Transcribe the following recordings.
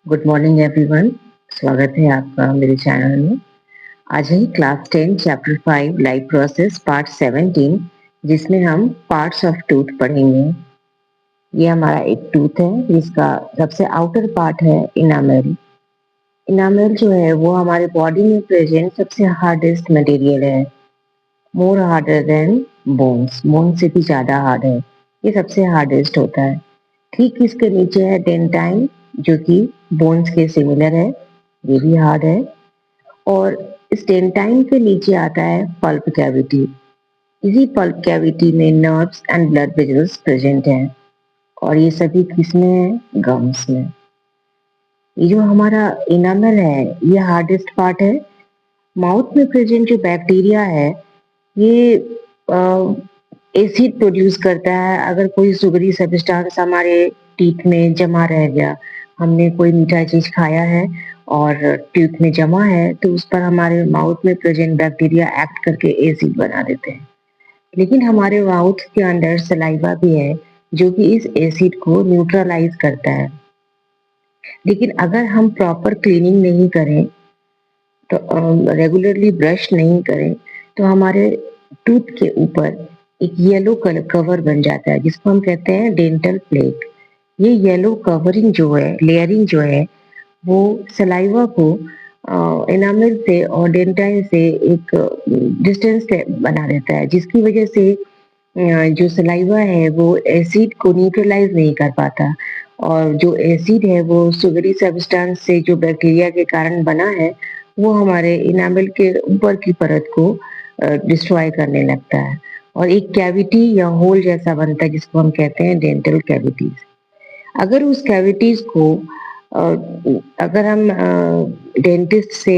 Good morning everyone. स्वागत है आपका मेरे चैनल में। आज है class 10 chapter 5 life process part 17, जिसमें हम पार्ट्स ऑफ टूथ पढ़ेंगे। ये हमारा एक टूथ है जिसका सबसे आउटर पार्ट है इनामेल। इनामेल जो है वो हमारे बॉडी में प्रेजेंट सबसे हार्डेस्ट मटेरियल है, मोर हार्डर देन बोन्स। बोन से भी ज्यादा हार्ड है, ये सबसे हार्डेस्ट होता है। ठीक इसके नीचे है डेंटाइन, जो कि बोन्स के सिमिलर है, ये भी हार्ड है। और इस डेंटाइन के नीचे आता है पल्प कैविटी। इसी पल्प कैविटी में nerves and blood vessels present हैं, और ये सभी किसमें है? गम्स में। ये जो हमारा इनामल है ये हार्डेस्ट पार्ट है। माउथ में प्रेजेंट जो बैक्टीरिया है ये एसिड प्रोड्यूस करता है। अगर कोई सुगरी सब्सटेंस हमारे टीथ में जमा रह गया, हमने कोई मीठा चीज खाया है और टीथ में जमा है, तो उस पर हमारे माउथ में प्रेजेंट बैक्टीरिया एक्ट करके एसिड बना देते हैं। लेकिन हमारे माउथ के अंदर सलाइवा भी है जो कि इस एसिड को न्यूट्रलाइज करता है। लेकिन अगर हम प्रॉपर क्लीनिंग नहीं करें, तो रेगुलरली ब्रश नहीं करें, तो हमारे टूथ के ऊपर एक येलो कलर कवर बन जाता है जिसको हम कहते हैं डेंटल प्लेक। ये येलो कवरिंग जो है, लेयरिंग जो है, वो सलाइवा को एनामल से और डेंटाइन से एक डिस्टेंस बना देता है, जिसकी वजह से जो सलाइवा है वो एसिड को न्यूट्रलाइज नहीं कर पाता, और जो एसिड है वो सुगरी सब्सटेंस से जो बैक्टीरिया के कारण बना है वो हमारे इनामल के ऊपर की परत को डिस्ट्रॉय करने लगता है, और एक कैविटी या होल जैसा बनता है जिसको हम कहते हैं डेंटल कैविटीज। अगर उस कैविटीज को अगर हम डेंटिस्ट से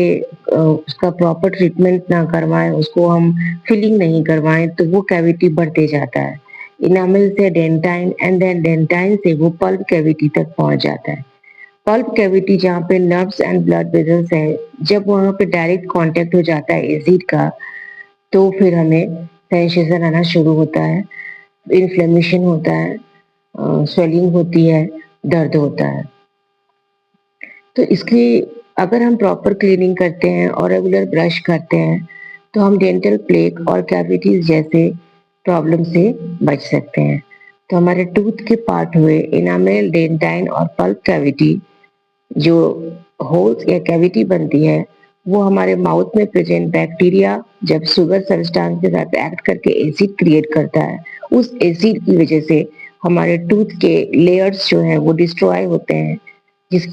उसका प्रॉपर ट्रीटमेंट ना करवाएं, उसको हम फिलिंग नहीं करवाएं, तो वो कैविटी बढ़ते जाता है इनामल से डेंटाइन, एंड देन डेंटाइन से वो पल्प कैविटी तक पहुंच जाता है। पल्प कैविटी जहाँ पे नर्व्स एंड ब्लड वेजल्स है, जब वहां पे डायरेक्ट कांटेक्ट हो जाता है एसिड का, तो फिर हमें सेंसेशन आना शुरू होता है, इन्फ्लेमेशन होता है, स्वेलिंग होती है, दर्द होता है। तो इसकी अगर हम प्रॉपर क्लीनिंग करते हैं और रेगुलर ब्रश करते हैं, तो हम डेंटल प्लेक और कैविटीज जैसे प्रॉब्लम से बच सकते हैं। तो हमारे टूथ के पार्ट हुए इनामेल, डेंटाइन और पल्प कैविटी। जो होल्स या कैविटी बनती है वो हमारे माउथ में प्रेजेंट बैक्टीरिया जब शुगर सब्सटेंस के साथ एक्ट करके एसिड क्रिएट करता है, उस एसिड की वजह से हमारे टूथ के लेयर्स जो हैं वो डिस्ट्रॉय होते हैं, जिसकी